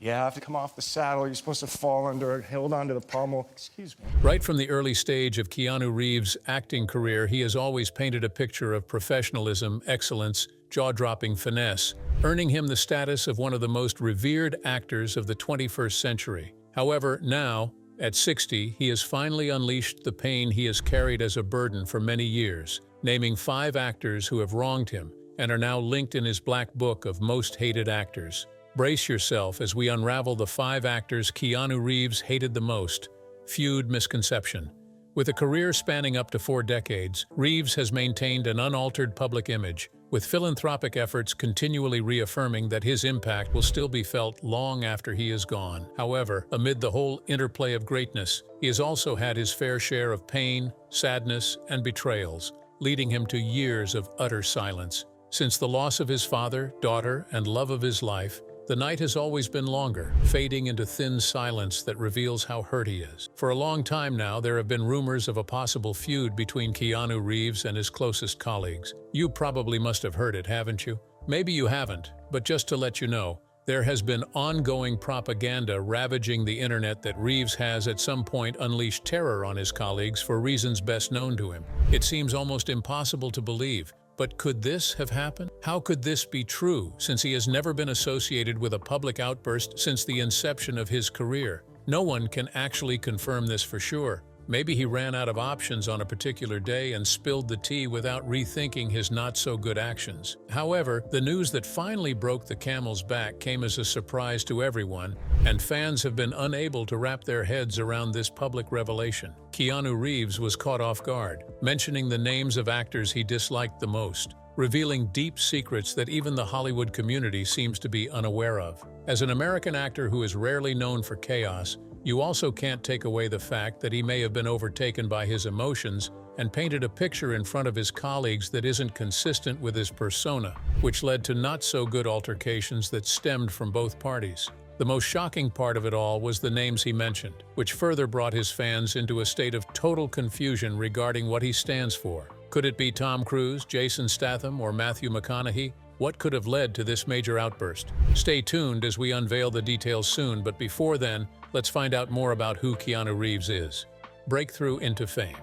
Yeah, I have to come off the saddle. You're supposed to fall under it, hold onto the pommel. Excuse me. Right from the early stage of Keanu Reeves' acting career, he has always painted a picture of professionalism, excellence, jaw-dropping finesse, earning him the status of one of the most revered actors of the 21st century. However, now, at 60, he has finally unleashed the pain he has carried as a burden for many years, naming 5 actors who have wronged him and are now linked in his black book of most hated actors. Brace yourself as we unravel the 5 actors Keanu Reeves hated the most. Feud misconception. With a career spanning up to 4 decades, Reeves has maintained an unaltered public image, with philanthropic efforts continually reaffirming that his impact will still be felt long after he is gone. However, amid the whole interplay of greatness, he has also had his fair share of pain, sadness, and betrayals, leading him to years of utter silence. Since the loss of his father, daughter, and love of his life, the night has always been longer, fading into thin silence that reveals how hurt he is. For a long time now, there have been rumors of a possible feud between Keanu Reeves and his closest colleagues. You probably must have heard it, haven't you? Maybe you haven't, but just to let you know, there has been ongoing propaganda ravaging the internet that Reeves has at some point unleashed terror on his colleagues for reasons best known to him. It seems almost impossible to believe. But could this have happened? How could this be true, since he has never been associated with a public outburst since the inception of his career? No one can actually confirm this for sure. Maybe he ran out of options on a particular day and spilled the tea without rethinking his not-so-good actions. However, the news that finally broke the camel's back came as a surprise to everyone, and fans have been unable to wrap their heads around this public revelation. Keanu Reeves was caught off guard, mentioning the names of actors he disliked the most, revealing deep secrets that even the Hollywood community seems to be unaware of. As an American actor who is rarely known for chaos, you also can't take away the fact that he may have been overtaken by his emotions and painted a picture in front of his colleagues that isn't consistent with his persona, which led to not-so-good altercations that stemmed from both parties. The most shocking part of it all was the names he mentioned, which further brought his fans into a state of total confusion regarding what he stands for. Could it be Tom Cruise, Jason Statham, or Matthew McConaughey? What could have led to this major outburst? Stay tuned as we unveil the details soon, but before then, let's find out more about who Keanu Reeves is. Breakthrough into fame.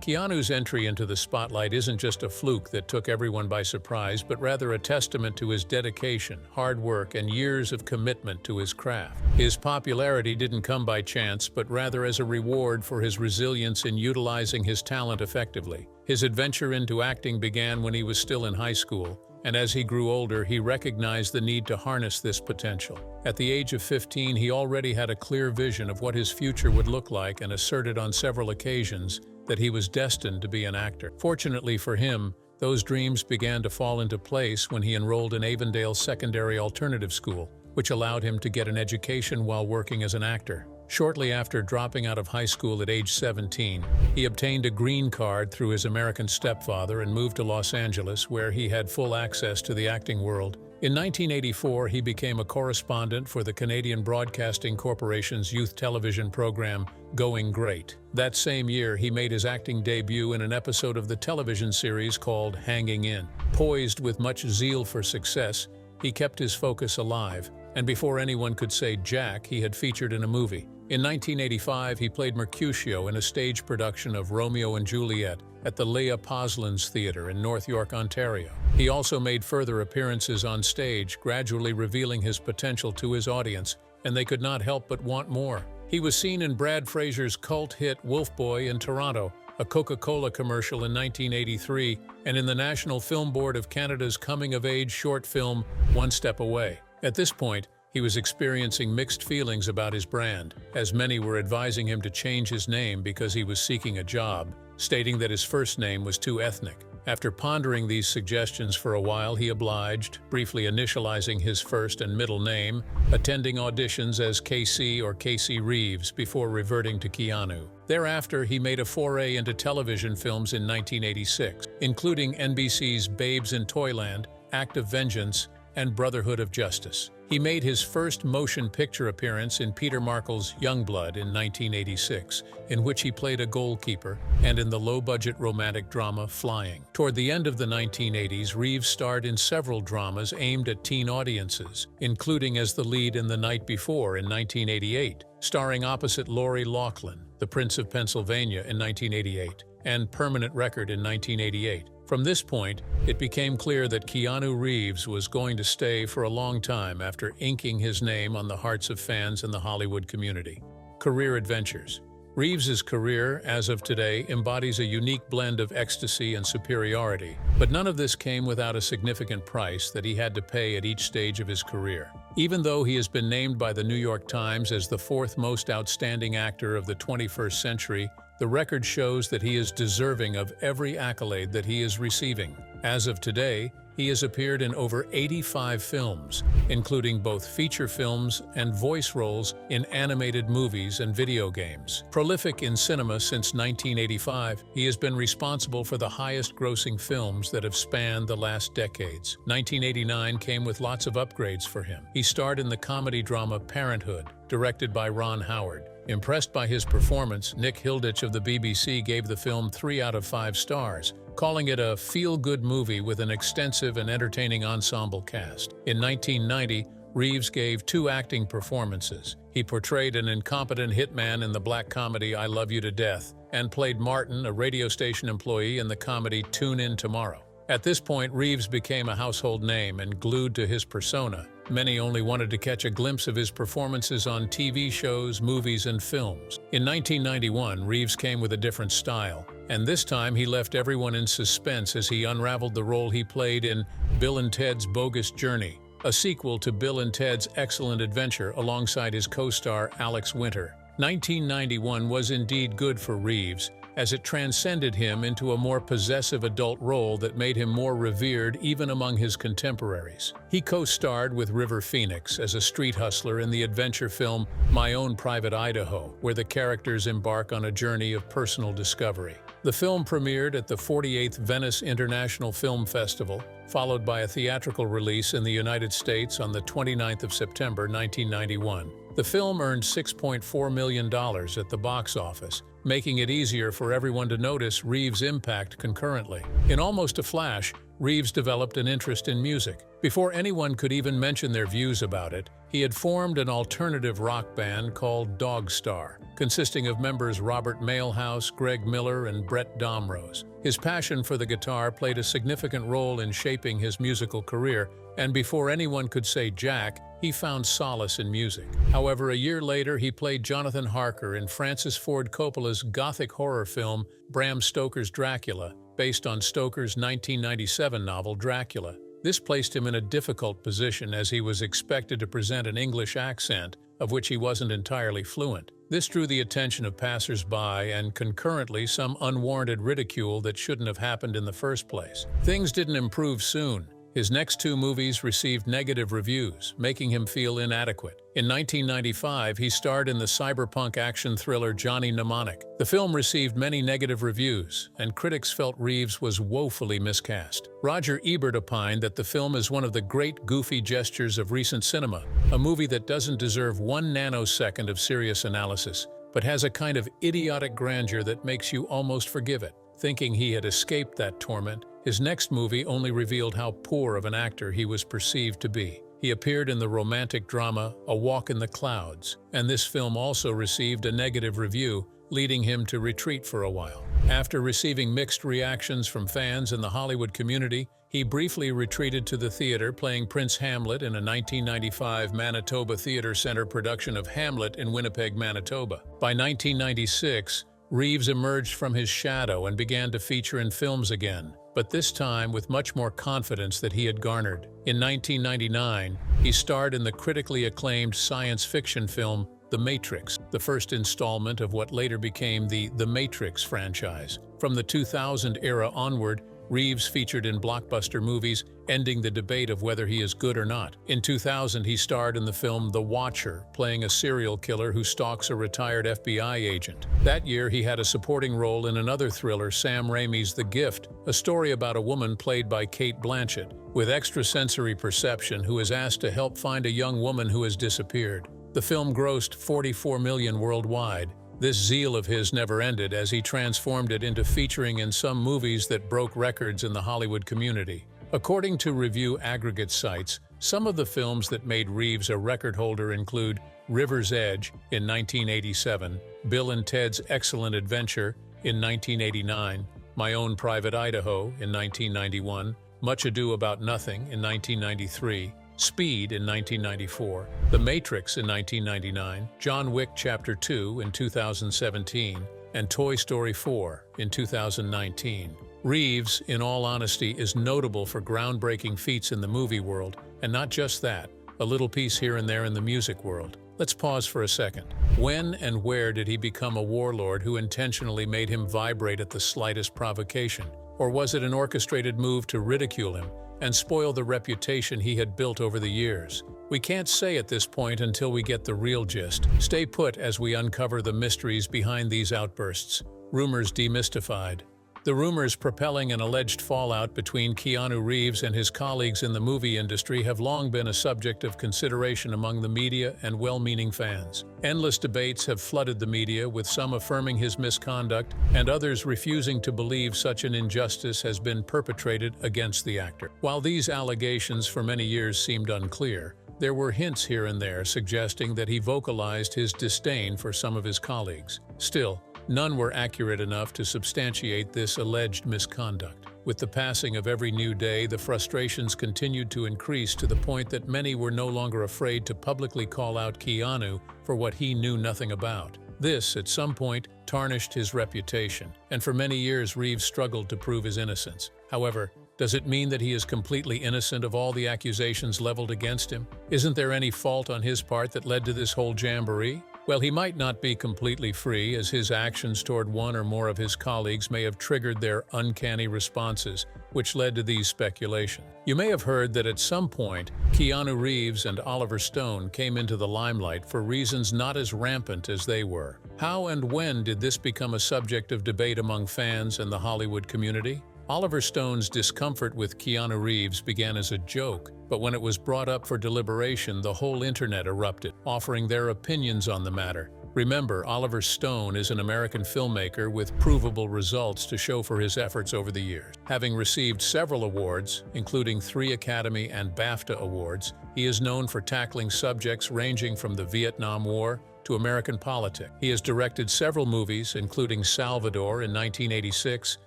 Keanu's entry into the spotlight isn't just a fluke that took everyone by surprise, but rather a testament to his dedication, hard work, and years of commitment to his craft. His popularity didn't come by chance, but rather as a reward for his resilience in utilizing his talent effectively. His adventure into acting began when he was still in high school, and as he grew older, he recognized the need to harness this potential. At the age of 15, he already had a clear vision of what his future would look like and asserted on several occasions that he was destined to be an actor. Fortunately for him, those dreams began to fall into place when he enrolled in Avondale Secondary Alternative School, which allowed him to get an education while working as an actor. Shortly after dropping out of high school at age 17, he obtained a green card through his American stepfather and moved to Los Angeles, where he had full access to the acting world. In 1984, he became a correspondent for the Canadian Broadcasting Corporation's youth television program, Going Great. That same year, he made his acting debut in an episode of the television series called Hanging In. Poised with much zeal for success, he kept his focus alive, and before anyone could say Jack, he had featured in a movie. In 1985, he played Mercutio in a stage production of Romeo and Juliet at the Leah Poslan's Theatre in North York, Ontario. He also made further appearances on stage, gradually revealing his potential to his audience, and they could not help but want more. He was seen in Brad Fraser's cult hit Wolf Boy in Toronto, a Coca-Cola commercial in 1983, and in the National Film Board of Canada's coming-of-age short film One Step Away. At this point, he was experiencing mixed feelings about his brand, as many were advising him to change his name because he was seeking a job, stating that his first name was too ethnic. After pondering these suggestions for a while, he obliged, briefly initializing his first and middle name, attending auditions as KC or Casey Reeves before reverting to Keanu. Thereafter, he made a foray into television films in 1986, including NBC's Babes in Toyland, Act of Vengeance, and Brotherhood of Justice. He made his first motion picture appearance in Peter Markle's Youngblood in 1986, in which he played a goalkeeper, and in the low-budget romantic drama Flying. Toward the end of the 1980s, Reeves starred in several dramas aimed at teen audiences, including as the lead in The Night Before in 1988, starring opposite Lori Loughlin, The Prince of Pennsylvania in 1988, and Permanent Record in 1988. From this point, it became clear that Keanu Reeves was going to stay for a long time after inking his name on the hearts of fans in the Hollywood community. Career adventures. Reeves's career, as of today, embodies a unique blend of ecstasy and superiority, but none of this came without a significant price that he had to pay at each stage of his career. Even though he has been named by the New York Times as the fourth most outstanding actor of the 21st century, the record shows that he is deserving of every accolade that he is receiving. As of today, he has appeared in over 85 films, including both feature films and voice roles in animated movies and video games. Prolific in cinema since 1985, he has been responsible for the highest-grossing films that have spanned the last decades. 1989 came with lots of upgrades for him. He starred in the comedy drama Parenthood, directed by Ron Howard. Impressed by his performance, Nick Hilditch of the BBC gave the film 3 out of 5 stars, calling it a feel-good movie with an extensive and entertaining ensemble cast. In 1990, Reeves gave 2 acting performances. He portrayed an incompetent hitman in the black comedy I Love You to Death, and played Martin, a radio station employee, in the comedy Tune In Tomorrow. At this point, Reeves became a household name and glued to his persona. Many only wanted to catch a glimpse of his performances on TV shows, movies, and films. In 1991, Reeves came with a different style, and this time he left everyone in suspense as he unraveled the role he played in Bill and Ted's Bogus Journey, a sequel to Bill and Ted's Excellent Adventure alongside his co-star Alex Winter. 1991 was indeed good for Reeves, as it transcended him into a more possessive adult role that made him more revered even among his contemporaries. He co-starred with River Phoenix as a street hustler in the adventure film My Own Private Idaho, where the characters embark on a journey of personal discovery. The film premiered at the 48th Venice International Film Festival, followed by a theatrical release in the United States on the 29th of September 1991. The film earned $6.4 million at the box office, making it easier for everyone to notice Reeves' impact concurrently. In almost a flash, Reeves developed an interest in music. Before anyone could even mention their views about it, he had formed an alternative rock band called Dog Star, consisting of members Robert Mailhouse, Greg Miller, and Brett Domrose. His passion for the guitar played a significant role in shaping his musical career, and before anyone could say Jack, he found solace in music. However, a year later, he played Jonathan Harker in Francis Ford Coppola's gothic horror film Bram Stoker's Dracula, based on Stoker's 1997 novel Dracula. This placed him in a difficult position as he was expected to present an English accent, of which he wasn't entirely fluent. This drew the attention of passers-by and concurrently some unwarranted ridicule that shouldn't have happened in the first place. Things didn't improve soon. His next 2 movies received negative reviews, making him feel inadequate. In 1995, he starred in the cyberpunk action thriller Johnny Mnemonic. The film received many negative reviews, and critics felt Reeves was woefully miscast. Roger Ebert opined that the film is one of the great goofy gestures of recent cinema, a movie that doesn't deserve 1 nanosecond of serious analysis, but has a kind of idiotic grandeur that makes you almost forgive it. Thinking he had escaped that torment, his next movie only revealed how poor of an actor he was perceived to be. He appeared in the romantic drama A Walk in the Clouds, and this film also received a negative review, leading him to retreat for a while. After receiving mixed reactions from fans in the Hollywood community, he briefly retreated to the theater, playing Prince Hamlet in a 1995 Manitoba Theatre Center production of Hamlet in Winnipeg, Manitoba. By 1996, Reeves emerged from his shadow and began to feature in films again, but this time with much more confidence that he had garnered. In 1999, he starred in the critically acclaimed science fiction film The Matrix, the first installment of what later became the Matrix franchise. From the 2000 era onward, Reeves featured in blockbuster movies, ending the debate of whether he is good or not. In 2000, he starred in the film The Watcher, playing a serial killer who stalks a retired FBI agent. That year, he had a supporting role in another thriller, Sam Raimi's The Gift, a story about a woman played by Cate Blanchett, with extrasensory perception who is asked to help find a young woman who has disappeared. The film grossed $44 million worldwide. This zeal of his never ended as he transformed it into featuring in some movies that broke records in the Hollywood community. According to review aggregate sites, some of the films that made Reeves a record holder include River's Edge in 1987, Bill and Ted's Excellent Adventure in 1989, My Own Private Idaho in 1991, Much Ado About Nothing in 1993, Speed in 1994, The Matrix in 1999, John Wick Chapter 2 in 2017, and Toy Story 4 in 2019. Reeves, in all honesty, is notable for groundbreaking feats in the movie world, and not just that, a little piece here and there in the music world. Let's pause for a second. When and where did he become a warlord who intentionally made him vibrate at the slightest provocation? Or was it an orchestrated move to ridicule him and spoil the reputation he had built over the years? We can't say at this point until we get the real gist. Stay put as we uncover the mysteries behind these outbursts. Rumors demystified. The rumors propelling an alleged fallout between Keanu Reeves and his colleagues in the movie industry have long been a subject of consideration among the media and well-meaning fans. Endless debates have flooded the media, with some affirming his misconduct and others refusing to believe such an injustice has been perpetrated against the actor. While these allegations for many years seemed unclear, there were hints here and there suggesting that he vocalized his disdain for some of his colleagues. Still, none were accurate enough to substantiate this alleged misconduct. With the passing of every new day, the frustrations continued to increase to the point that many were no longer afraid to publicly call out Keanu for what he knew nothing about. This, at some point, tarnished his reputation, and for many years Reeves struggled to prove his innocence. However, does it mean that he is completely innocent of all the accusations leveled against him? Isn't there any fault on his part that led to this whole jamboree? Well, he might not be completely free, as his actions toward one or more of his colleagues may have triggered their uncanny responses, which led to these speculations. You may have heard that at some point, Keanu Reeves and Oliver Stone came into the limelight for reasons not as rampant as they were. How and when did this become a subject of debate among fans and the Hollywood community? Oliver Stone's discomfort with Keanu Reeves began as a joke, but when it was brought up for deliberation, the whole internet erupted, offering their opinions on the matter. Remember, Oliver Stone is an American filmmaker with provable results to show for his efforts over the years. Having received several awards, including 3 Academy and BAFTA awards, he is known for tackling subjects ranging from the Vietnam War to American politics. He has directed several movies, including Salvador in 1986,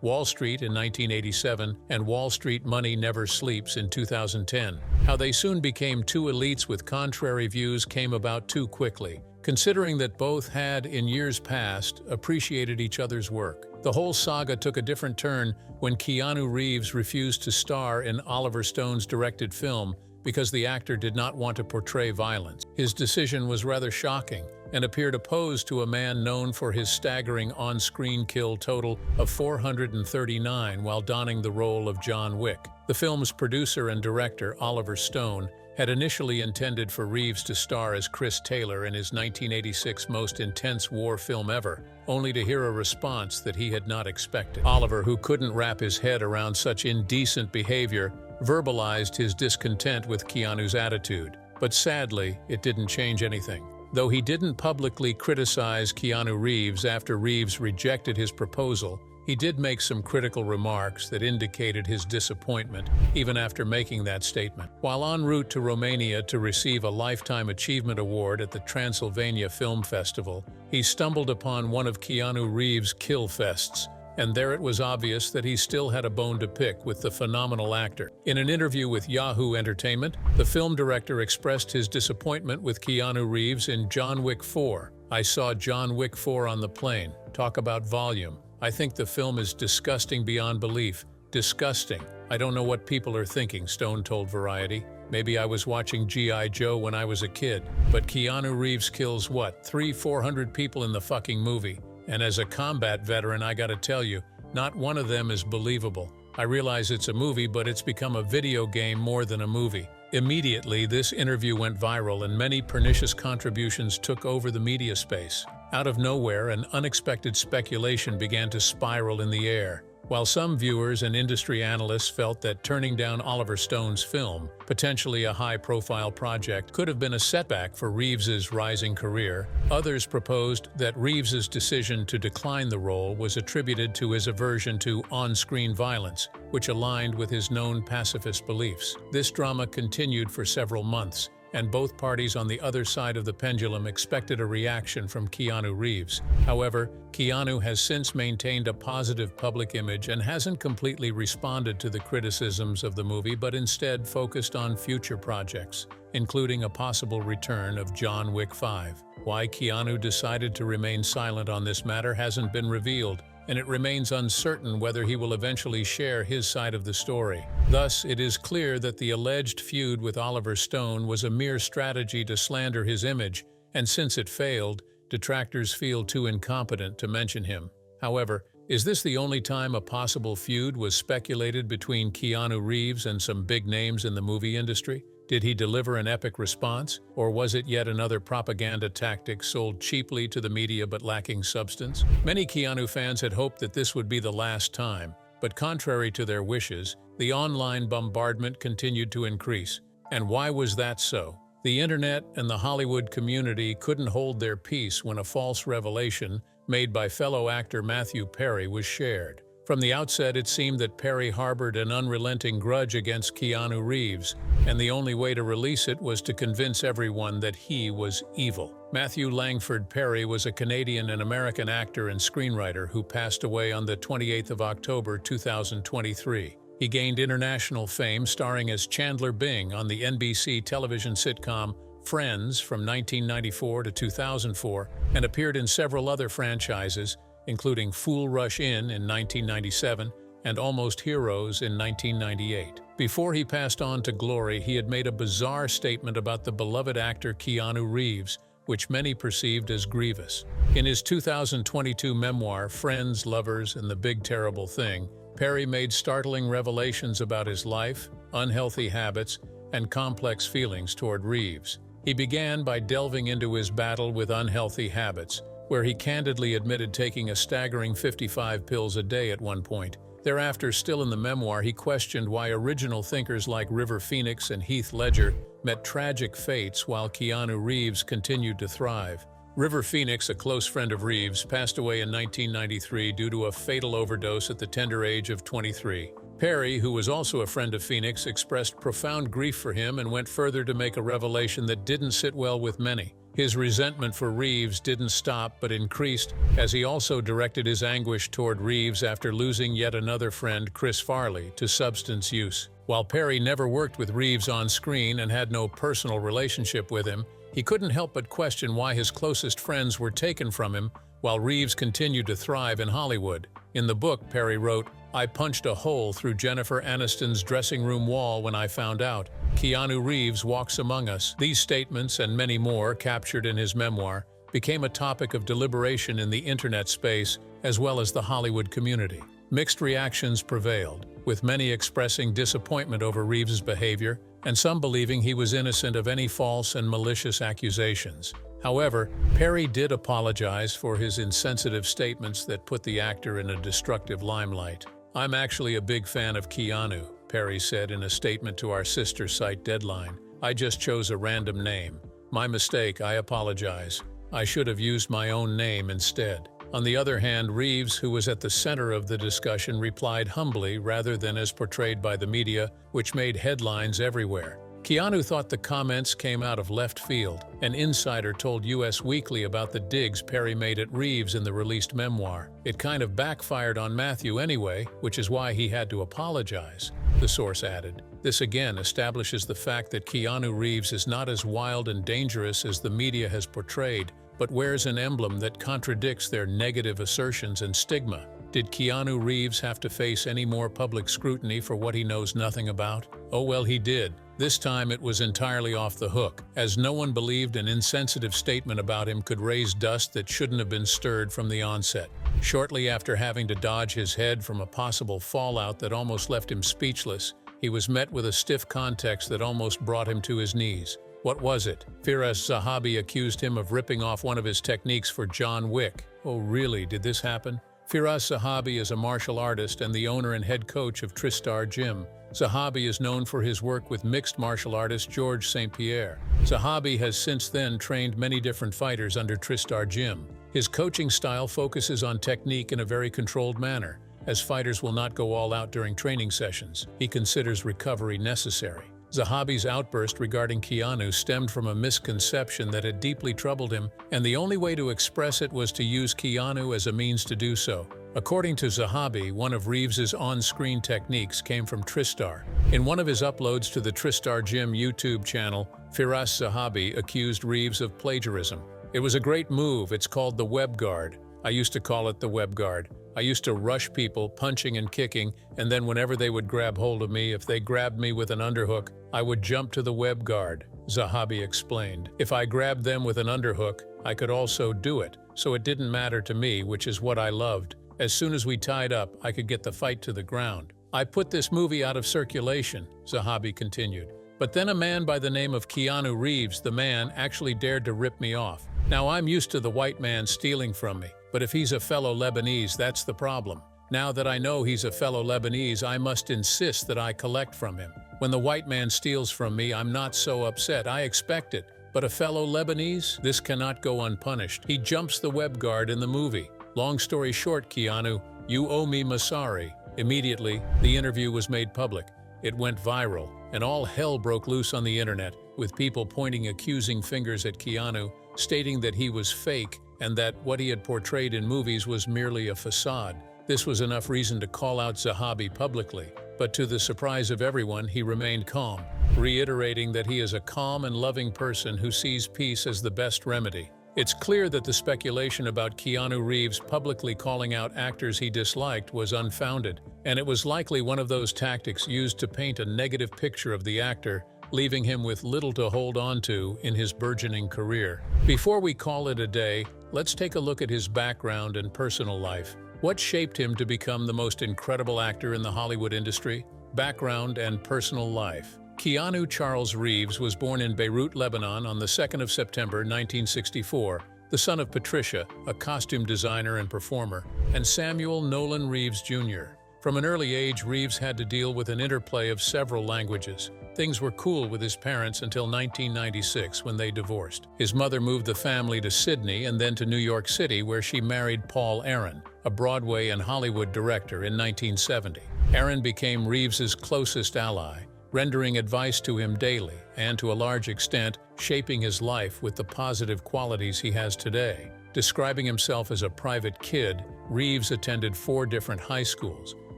Wall Street in 1987, and Wall Street Money Never Sleeps in 2010. How they soon became two elites with contrary views came about too quickly, considering that both had, in years past, appreciated each other's work. The whole saga took a different turn when Keanu Reeves refused to star in Oliver Stone's directed film because the actor did not want to portray violence. His decision was rather shocking and appeared opposed to a man known for his staggering on-screen kill total of 439 while donning the role of John Wick. The film's producer and director, Oliver Stone, had initially intended for Reeves to star as Chris Taylor in his 1986 most intense war film ever, only to hear a response that he had not expected. Oliver, who couldn't wrap his head around such indecent behavior, verbalized his discontent with Keanu's attitude. But sadly, it didn't change anything. Though he didn't publicly criticize Keanu Reeves after Reeves rejected his proposal, he did make some critical remarks that indicated his disappointment even after making that statement. While en route to Romania to receive a Lifetime Achievement Award at the Transylvania Film Festival, he stumbled upon one of Keanu Reeves' kill fests, and there it was obvious that he still had a bone to pick with the phenomenal actor. In an interview with Yahoo Entertainment, the film director expressed his disappointment with Keanu Reeves in John Wick 4. "I saw John Wick 4 on the plane. Talk about volume. I think the film is disgusting beyond belief. Disgusting. I don't know what people are thinking," Stone told Variety. "Maybe I was watching G.I. Joe when I was a kid, but Keanu Reeves kills what, 300-400 people in the fucking movie? And as a combat veteran, I gotta tell you, not one of them is believable. I realize it's a movie, but it's become a video game more than a movie." Immediately, this interview went viral and many pernicious contributions took over the media space. Out of nowhere, an unexpected speculation began to spiral in the air. While some viewers and industry analysts felt that turning down Oliver Stone's film, potentially a high-profile project, could have been a setback for Reeves's rising career, others proposed that Reeves's decision to decline the role was attributed to his aversion to on-screen violence, which aligned with his known pacifist beliefs. This drama continued for several months, and both parties on the other side of the pendulum expected a reaction from Keanu Reeves. However, Keanu has since maintained a positive public image and hasn't completely responded to the criticisms of the movie, but instead focused on future projects, including a possible return of John Wick 5. Why Keanu decided to remain silent on this matter hasn't been revealed, and it remains uncertain whether he will eventually share his side of the story. Thus, it is clear that the alleged feud with Oliver Stone was a mere strategy to slander his image, and since it failed, detractors feel too incompetent to mention him. However, is this the only time a possible feud was speculated between Keanu Reeves and some big names in the movie industry? Did he deliver an epic response, or was it yet another propaganda tactic sold cheaply to the media but lacking substance? Many Keanu fans had hoped that this would be the last time, but contrary to their wishes, the online bombardment continued to increase. And why was that so? The internet and the Hollywood community couldn't hold their peace when a false revelation made by fellow actor Matthew Perry was shared. From the outset, it seemed that Perry harbored an unrelenting grudge against Keanu Reeves, and the only way to release it was to convince everyone that he was evil. Matthew Langford Perry was a Canadian and American actor and screenwriter who passed away on the 28th of October 2023. He gained international fame starring as Chandler Bing on the NBC television sitcom Friends from 1994 to 2004, and appeared in several other franchises, including Fool Rush In 1997 and Almost Heroes in 1998. Before he passed on to glory, he had made a bizarre statement about the beloved actor Keanu Reeves, which many perceived as grievous. In his 2022 memoir, Friends, Lovers, and the Big Terrible Thing, Perry made startling revelations about his life, unhealthy habits, and complex feelings toward Reeves. He began by delving into his battle with unhealthy habits, where he candidly admitted taking a staggering 55 pills a day at one point. Thereafter, still in the memoir, he questioned why original thinkers like River Phoenix and Heath Ledger met tragic fates while Keanu Reeves continued to thrive. River Phoenix, a close friend of Reeves, passed away in 1993 due to a fatal overdose at the tender age of 23. Perry, who was also a friend of Phoenix, expressed profound grief for him and went further to make a revelation that didn't sit well with many. His resentment for Reeves didn't stop but increased, as he also directed his anguish toward Reeves after losing yet another friend, Chris Farley, to substance use. While Perry never worked with Reeves on screen and had no personal relationship with him, he couldn't help but question why his closest friends were taken from him while Reeves continued to thrive in Hollywood. In the book, Perry wrote, "I punched a hole through Jennifer Aniston's dressing room wall when I found out Keanu Reeves walks among us." These statements and many more captured in his memoir became a topic of deliberation in the internet space as well as the Hollywood community. Mixed reactions prevailed, with many expressing disappointment over Reeves's behavior and some believing he was innocent of any false and malicious accusations. However, Perry did apologize for his insensitive statements that put the actor in a destructive limelight. "I'm actually a big fan of Keanu," Perry said in a statement to our sister site Deadline. "I just chose a random name. My mistake, I apologize. I should have used my own name instead." On the other hand, Reeves, who was at the center of the discussion, replied humbly rather than as portrayed by the media, which made headlines everywhere. Keanu thought the comments came out of left field. An insider told US Weekly about the digs Perry made at Reeves in the released memoir. "It kind of backfired on Matthew anyway, which is why he had to apologize," the source added. This again establishes the fact that Keanu Reeves is not as wild and dangerous as the media has portrayed, but wears an emblem that contradicts their negative assertions and stigma. Did Keanu Reeves have to face any more public scrutiny for what he knows nothing about? Oh well, he did. This time it was entirely off the hook, as no one believed an insensitive statement about him could raise dust that shouldn't have been stirred from the onset. Shortly after having to dodge his head from a possible fallout that almost left him speechless, he was met with a stiff context that almost brought him to his knees. What was it? Firas Zahabi accused him of ripping off one of his techniques for John Wick. Oh really, did this happen? Firas Zahabi is a martial artist and the owner and head coach of Tristar Gym. Zahabi is known for his work with mixed martial artist Georges St. Pierre. Zahabi has since then trained many different fighters under Tristar Gym. His coaching style focuses on technique in a very controlled manner, as fighters will not go all out during training sessions. He considers recovery necessary. Zahabi's outburst regarding Keanu stemmed from a misconception that had deeply troubled him, and the only way to express it was to use Keanu as a means to do so. According to Zahabi, one of Reeves's on-screen techniques came from Tristar. In one of his uploads to the Tristar Gym YouTube channel, Firas Zahabi accused Reeves of plagiarism. "It was a great move, it's called the web guard. I used to call it the web guard. I used to rush people, punching and kicking, and then whenever they would grab hold of me, if they grabbed me with an underhook, I would jump to the web guard," Zahabi explained. "If I grabbed them with an underhook, I could also do it, so it didn't matter to me, which is what I loved. As soon as we tied up, I could get the fight to the ground. I put this movie out of circulation," Zahabi continued. "But then a man by the name of Keanu Reeves, the man, actually dared to rip me off. Now I'm used to the white man stealing from me, but if he's a fellow Lebanese, that's the problem. Now that I know he's a fellow Lebanese, I must insist that I collect from him. When the white man steals from me, I'm not so upset, I expect it. But a fellow Lebanese? This cannot go unpunished. He jumps the web guard in the movie. Long story short, Keanu, you owe me Masari." Immediately, the interview was made public. It went viral, and all hell broke loose on the internet, with people pointing accusing fingers at Keanu, stating that he was fake and that what he had portrayed in movies was merely a facade. This was enough reason to call out Zahabi publicly, but to the surprise of everyone, he remained calm, reiterating that he is a calm and loving person who sees peace as the best remedy. It's clear that the speculation about Keanu Reeves publicly calling out actors he disliked was unfounded, and it was likely one of those tactics used to paint a negative picture of the actor, leaving him with little to hold on to in his burgeoning career. Before we call it a day, let's take a look at his background and personal life. What shaped him to become the most incredible actor in the Hollywood industry? Background and personal life. Keanu Charles Reeves was born in Beirut, Lebanon on the 2nd of September 1964, the son of Patricia, a costume designer and performer, and Samuel Nolan Reeves Jr. From an early age, Reeves had to deal with an interplay of several languages. Things were cool with his parents until 1996 when they divorced. His mother moved the family to Sydney and then to New York City, where she married Paul Aaron, a Broadway and Hollywood director, in 1970. Aaron became Reeves's closest ally, rendering advice to him daily and, to a large extent, shaping his life with the positive qualities he has today. Describing himself as a private kid, Reeves attended 4 different high schools,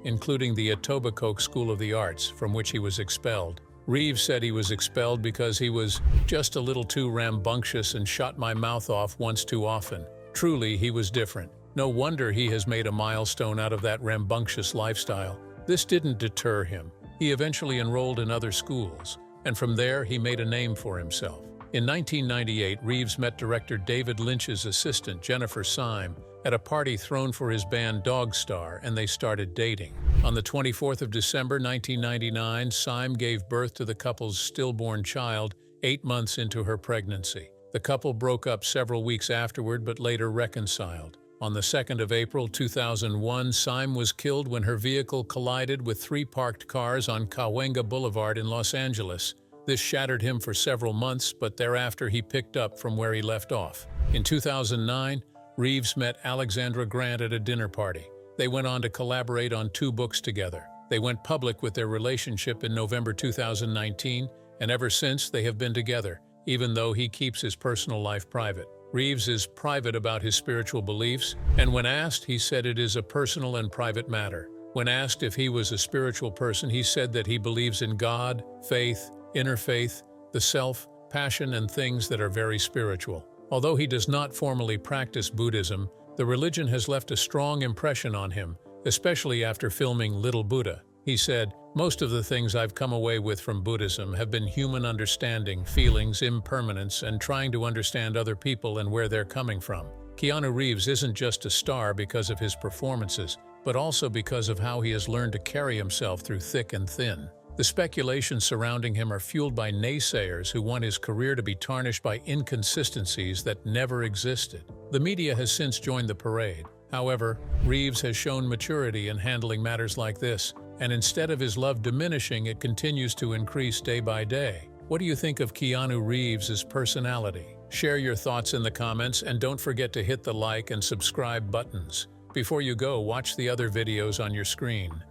including the Etobicoke School of the Arts, from which he was expelled. Reeves said he was expelled because he was just a little too rambunctious and shot my mouth off once too often. Truly, he was different. No wonder he has made a milestone out of that rambunctious lifestyle. This didn't deter him. He eventually enrolled in other schools, and from there he made a name for himself. In 1998, Reeves met director David Lynch's assistant, Jennifer Syme, at a party thrown for his band Dog Star, and they started dating. On the 24th of December 1999, Syme gave birth to the couple's stillborn child 8 months into her pregnancy. The couple broke up several weeks afterward but later reconciled. On the 2nd of April 2001, Syme was killed when her vehicle collided with 3 parked cars on Cahuenga Boulevard in Los Angeles. This shattered him for several months, but thereafter he picked up from where he left off. In 2009, Reeves met Alexandra Grant at a dinner party. They went on to collaborate on 2 books together. They went public with their relationship in November 2019, and ever since they have been together, even though he keeps his personal life private. Reeves is private about his spiritual beliefs, and when asked, he said it is a personal and private matter. When asked if he was a spiritual person, he said that he believes in God, faith, inner faith, the self, passion, and things that are very spiritual. Although he does not formally practice Buddhism, the religion has left a strong impression on him, especially after filming Little Buddha. He said, "Most of the things I've come away with from Buddhism have been human understanding, feelings, impermanence, and trying to understand other people and where they're coming from." Keanu Reeves isn't just a star because of his performances, but also because of how he has learned to carry himself through thick and thin. The speculations surrounding him are fueled by naysayers who want his career to be tarnished by inconsistencies that never existed. The media has since joined the parade. However, Reeves has shown maturity in handling matters like this, and instead of his love diminishing, it continues to increase day by day. What do you think of Keanu Reeves' personality? Share your thoughts in the comments, and don't forget to hit the like and subscribe buttons. Before you go, watch the other videos on your screen.